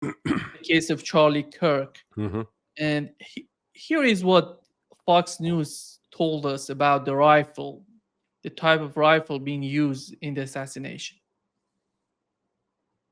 the case of Charlie Kirk. Mm-hmm. And here is what Fox News told us about the rifle, the type of rifle being used in the assassination.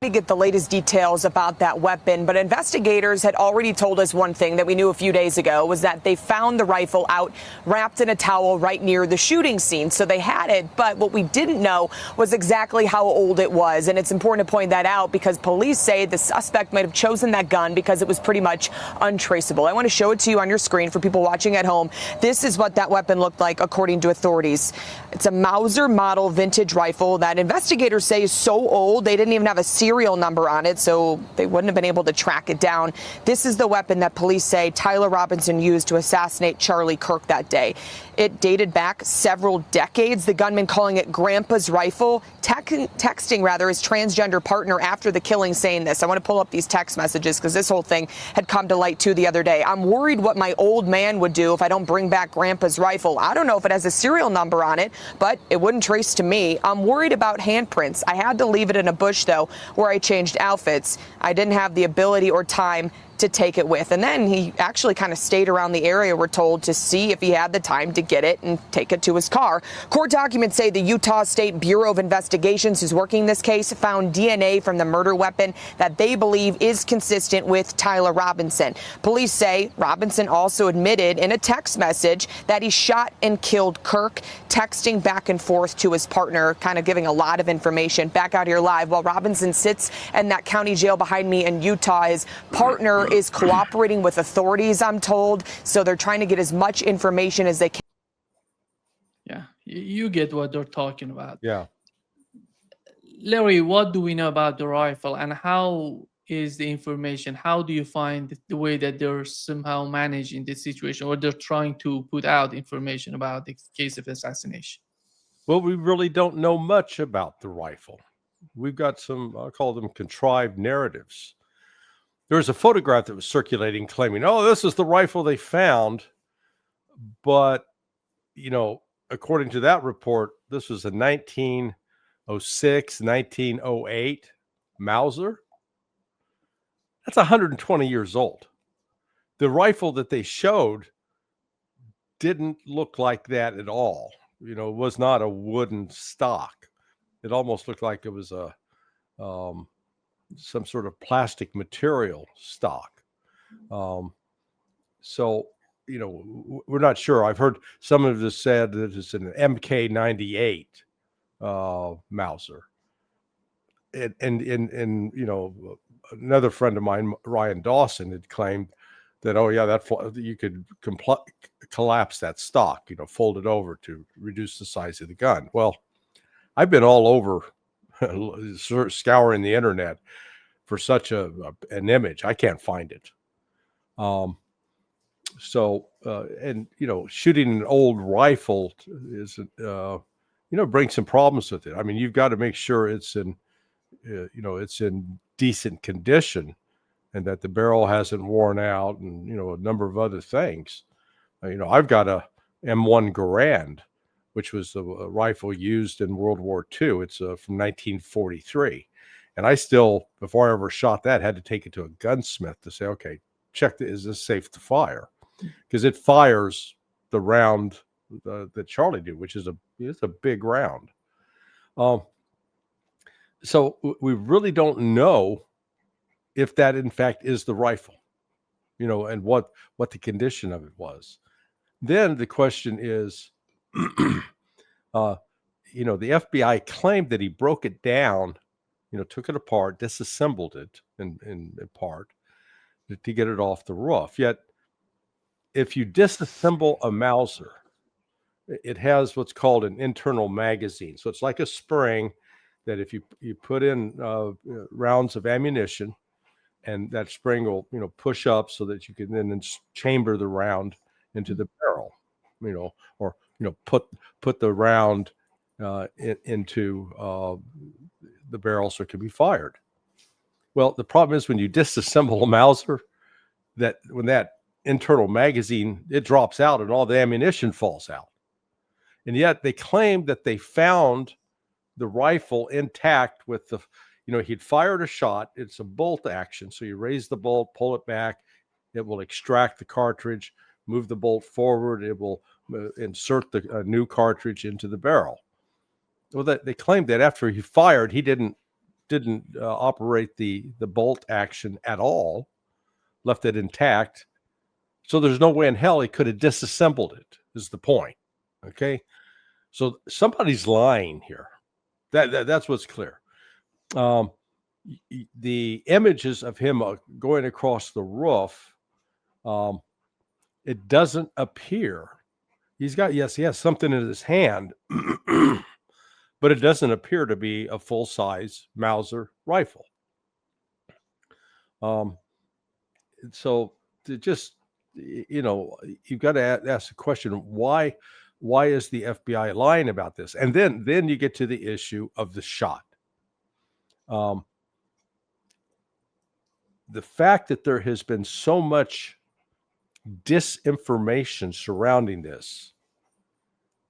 To get the latest details about that weapon, but investigators had already told us one thing that we knew a few days ago, was that they found the rifle out wrapped in a towel right near the shooting scene. So they had it, but what we didn't know was exactly how old it was. And it's important to point that out because police say the suspect might have chosen that gun because it was pretty much untraceable. I want to show it to you on your screen for people watching at home. This is what that weapon looked like according to authorities. It's a Mauser model vintage rifle that investigators say is so old they didn't even have a serial number on it, so they wouldn't have been able to track it down. This is the weapon that police say Tyler Robinson used to assassinate Charlie Kirk that day. It dated back several decades, the gunman calling it Grandpa's rifle, texting his transgender partner after the killing saying this. I want to pull up these text messages because this whole thing had come to light too the other day. I'm worried what my old man would do if I don't bring back Grandpa's rifle. I don't know if it has a serial number on it, but it wouldn't trace to me. I'm worried about handprints. I had to leave it in a bush, though, where I changed outfits. I didn't have the ability or time to take it with. And then he actually kind of stayed around the area, we're told, to see if he had the time to get it and take it to his car. Court documents say the Utah State Bureau of Investigations, who's working this case, found DNA from the murder weapon that they believe is consistent with Tyler Robinson. Police say Robinson also admitted in a text message that he shot and killed Kirk, texting back and forth to his partner, kind of giving a lot of information. Back out here live, while Robinson sits in that county jail behind me in Utah, his partner is cooperating with authorities, I'm told, so they're trying to get as much information as they can. Yeah, you get what they're talking about. Yeah. Larry, what do we know about the rifle, and how is the information? How do you find the way that they're somehow managing this situation, or they're trying to put out information about the case of assassination? Well, we really don't know much about the rifle. We've got some, I'll call them contrived narratives. There was a photograph that was circulating claiming, oh, this is the rifle they found. But, according to that report, this was a 1906, 1908 Mauser. That's 120 years old. The rifle that they showed didn't look like that at all. It was not a wooden stock. It almost looked like it was some sort of plastic material stock. So, we're not sure. I've heard some of this said that it's an MK98 Mauser. And another friend of mine, Ryan Dawson, had claimed that, oh yeah, that you could collapse that stock, fold it over to reduce the size of the gun. Well, I've been all over scouring the internet for such an image. I can't find it. Shooting an old rifle is, brings some problems with it. I mean, you've got to make sure it's in decent condition and that the barrel hasn't worn out and, a number of other things. I've got a M1 Garand, which was a rifle used in World War II. It's from 1943. And I still, before I ever shot that, had to take it to a gunsmith to say, okay, check, is this safe to fire? Because it fires the round that Charlie did, which is it's a big round. So we really don't know if that, in fact, is the rifle, and what the condition of it was. Then the question is, the FBI claimed that he broke it down, took it apart, disassembled it in part to get it off the roof. Yet, if you disassemble a Mauser, it has what's called an internal magazine. So it's like a spring that if you put in rounds of ammunition, and that spring will push up so that you can then chamber the round into the barrel, or put the round into the barrel so it can be fired. Well, the problem is when you disassemble a Mauser, that when that internal magazine, it drops out and all the ammunition falls out. And yet they claim that they found the rifle intact with the he'd fired a shot. It's a bolt action. So you raise the bolt, pull it back. It will extract the cartridge, move the bolt forward. It will insert the new cartridge into the barrel. Well, they claimed that after he fired, he didn't operate the bolt action at all, left it intact. So there's no way in hell he could have disassembled it, is the point. Okay. So somebody's lying here. That's what's clear. The images of him going across the roof, it doesn't appear. He has something in his hand, but it doesn't appear to be a full-size Mauser rifle. So just, you've got to ask the question, why is the FBI lying about this? And then you get to the issue of the shot. The fact that there has been so much disinformation surrounding this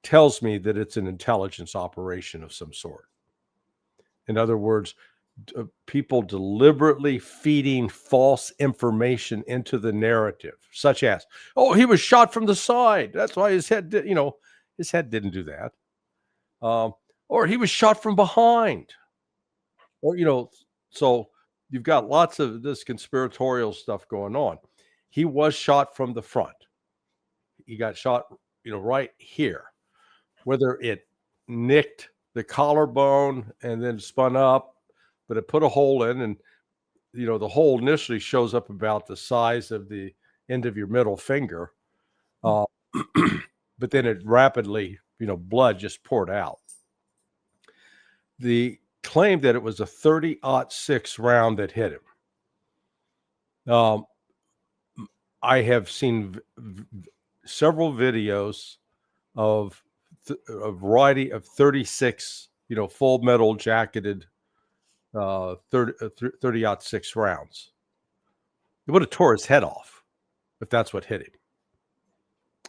tells me that it's an intelligence operation of some sort. In other words, people deliberately feeding false information into the narrative, such as, oh, he was shot from the side. That's why his head didn't do that. Or he was shot from behind. Or, so you've got lots of this conspiratorial stuff going on. He was shot from the front. He got shot, right here. Whether it nicked the collarbone and then spun up, but it put a hole in, and the hole initially shows up about the size of the end of your middle finger, but then it rapidly, blood just poured out. The claim that it was a 30-06 round that hit him. I have seen several videos of a variety of 36, full metal jacketed 30-06 rounds. It would have tore his head off if that's what hit him.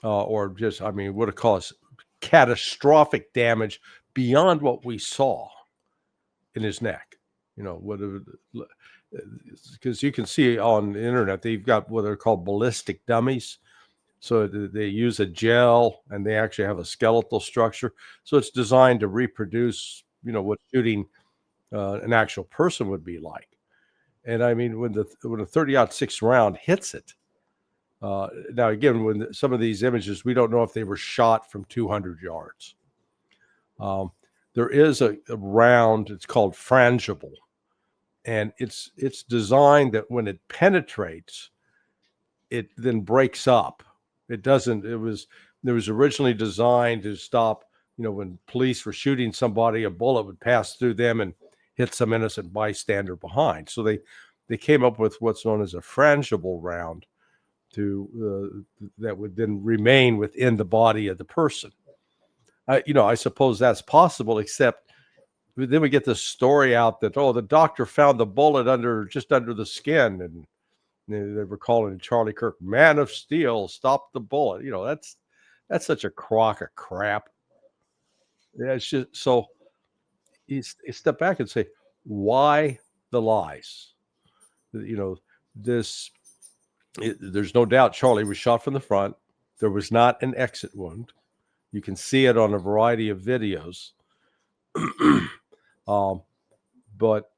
Or just, would have caused catastrophic damage beyond what we saw in his neck. Because you can see on the internet, they've got what are called ballistic dummies. So they use a gel, and they actually have a skeletal structure. So it's designed to reproduce, what shooting an actual person would be like. And when a 30-06 round hits it, now again, when some of these images, we don't know if they were shot from 200 yards. There is a round, it's called frangible, and it's designed that when it penetrates, it then breaks up. It doesn't. It was originally designed to stop. When police were shooting somebody, a bullet would pass through them and hit some innocent bystander behind. So they came up with what's known as a frangible round that would then remain within the body of the person. I suppose that's possible, except then we get this story out that, the doctor found the bullet just under the skin, and they were calling Charlie Kirk Man of Steel, stop the bullet. That's such a crock of crap. Yeah, it's just so you step back and say, why the lies? There's no doubt Charlie was shot from the front. There was not an exit wound. You can see it on a variety of videos. But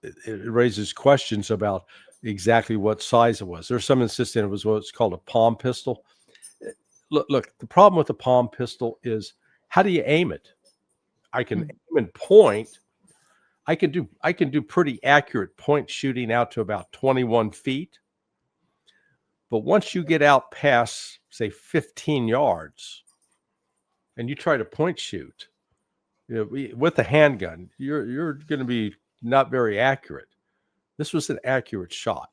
it raises questions about exactly what size it was. There's some insisting it was what's called a palm pistol. Look, the problem with the palm pistol is, how do you aim it? I can aim and point. I can do pretty accurate point shooting out to about 21 feet. But once you get out past, say, 15 yards, and you try to point shoot, with a handgun, you're going to be not very accurate. This was an accurate shot,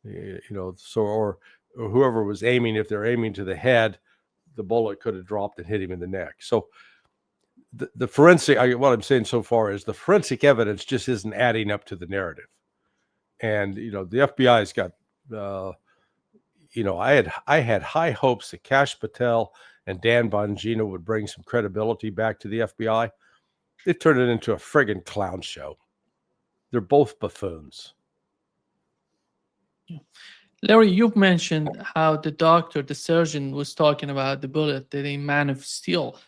So or whoever was aiming, if they're aiming to the head, the bullet could have dropped and hit him in the neck. So the forensic, what I'm saying so far is the forensic evidence just isn't adding up to the narrative. And the FBI's got, I had high hopes that Kash Patel and Dan Bongino would bring some credibility back to the FBI. They turned it into a friggin' clown show. They're both buffoons. Larry, you've mentioned how the doctor, the surgeon, was talking about the bullet that in Man of Steel,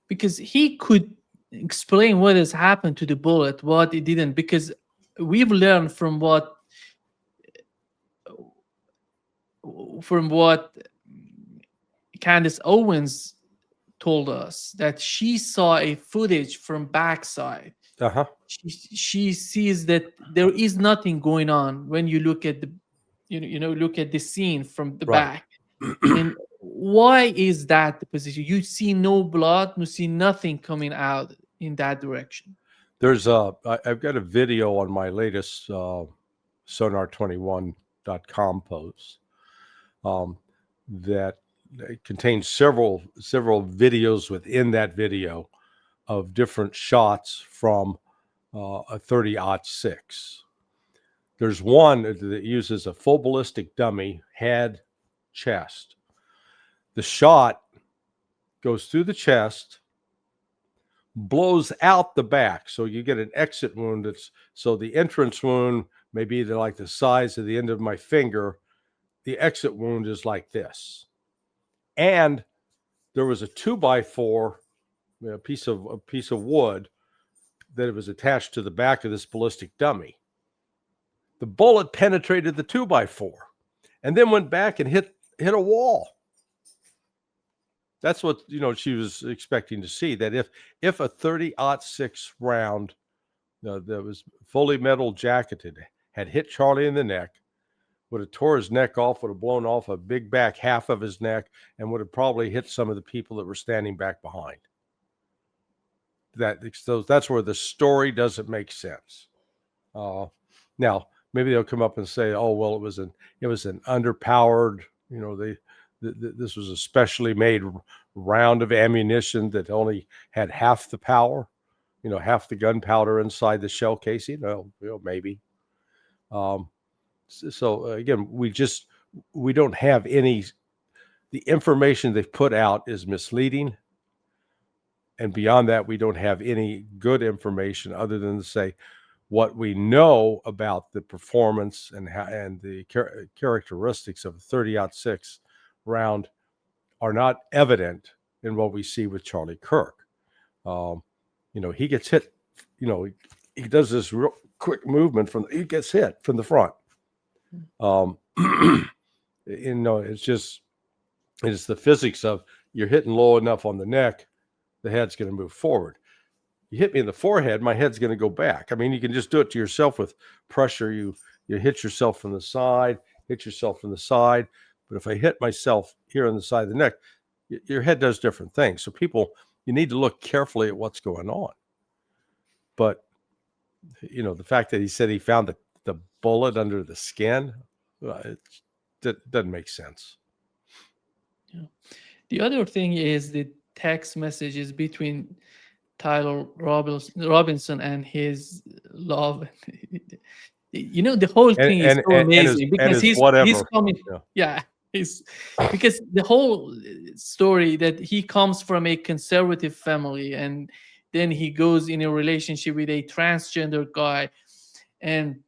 because he could explain what has happened to the bullet, what it didn't. Because we've learned from what Candace Owens told us, that she saw a footage from backside. Uh-huh. She sees that there is nothing going on when you look at the look at the scene from the Right. back. And why is that the position? You see no blood, you see nothing coming out in that direction. I've got a video on my latest sonar21.com post that contains several videos within that video of different shots from a 30-06. There's one that uses a full ballistic dummy, head, chest. The shot goes through the chest, blows out the back, so you get an exit wound. So the entrance wound may be like the size of the end of my finger. The exit wound is like this. And there was a 2x4, a piece of wood that it was attached to the back of this ballistic dummy. The bullet penetrated the 2x4 and then went back and hit a wall. That's what she was expecting to see. That if a 30-06 round that was fully metal jacketed had hit Charlie in the neck, would have tore his neck off, would have blown off a big back half of his neck, and would have probably hit some of the people that were standing back behind. That's where the story doesn't make sense. Now maybe they'll come up and say, "Oh, well, it was an underpowered. This was a specially made round of ammunition that only had half the power, half the gunpowder inside the shell casing." Maybe. So again, we don't have any. The information they've put out is misleading, and beyond that, we don't have any good information other than to say what we know about the performance and the characteristics of a 30-06 round are not evident in what we see with Charlie Kirk. He gets hit. He does this real quick movement he gets hit from the front. It's the physics of you're hitting low enough on the neck, the head's going to move forward. You hit me in the forehead, my head's going to go back. I mean, you can just do it to yourself with pressure. You hit yourself from the side, But if I hit myself here on the side of the neck, your head does different things. So you need to look carefully at what's going on. But, the fact that he said he found the bullet under the skin, it doesn't make sense. Yeah. The other thing is the text messages between Tyler Robinson and his love. The whole thing is so amazing because he's coming. Yeah, because the whole story that he comes from a conservative family and then he goes in a relationship with a transgender guy, and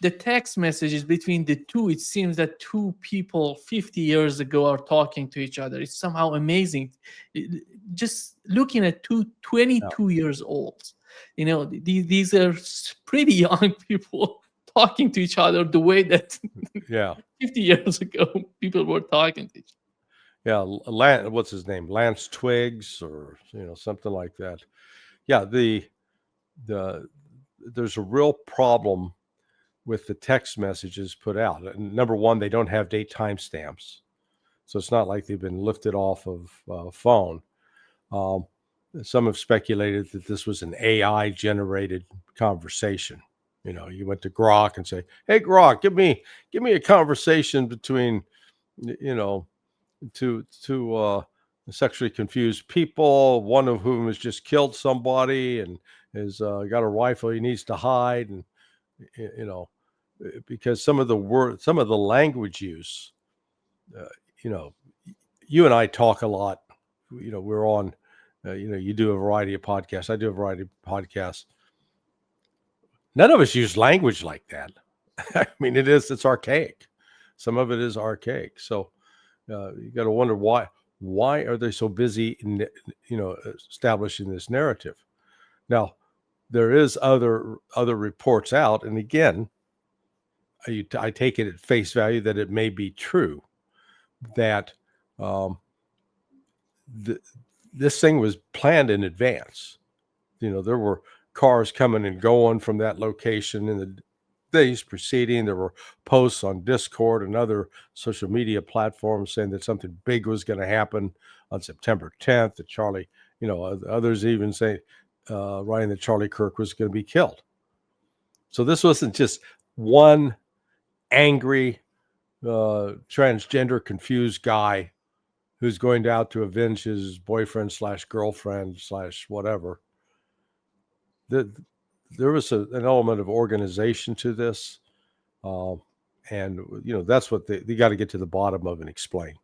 the text messages between the two, it seems that two people 50 years ago are talking to each other. It's somehow amazing. Just looking at 22 years old, these are pretty young people talking to each other the way that 50 years ago people were talking to each other. Yeah, what's his name? Lance Twiggs or something like that. Yeah, there's a real problem with the text messages put out. Number one, they don't have date timestamps, so it's not like they've been lifted off of a phone. Some have speculated that this was an AI generated conversation. You went to Grok and say, "Hey, Grok, give me a conversation between two sexually confused people, one of whom has just killed somebody and has got a rifle he needs to hide," and because some of the language use, you and I talk a lot. We're on You do a variety of podcasts. I do a variety of podcasts. None of us use language like that. I mean, it's archaic. Some of it is archaic. So you got to wonder why. Why are they so busy in, establishing this narrative? Now, there is other reports out, and again, I take it at face value that it may be true that this thing was planned in advance. There were cars coming and going from that location in the days preceding. There were posts on Discord and other social media platforms saying that something big was going to happen on September 10th. That Charlie, others even say writing that Charlie Kirk was going to be killed. So this wasn't just one angry, transgender, confused guy who's going out to avenge his boyfriend / girlfriend / whatever. There was an element of organization to this, and that's what they got to get to the bottom of and explain.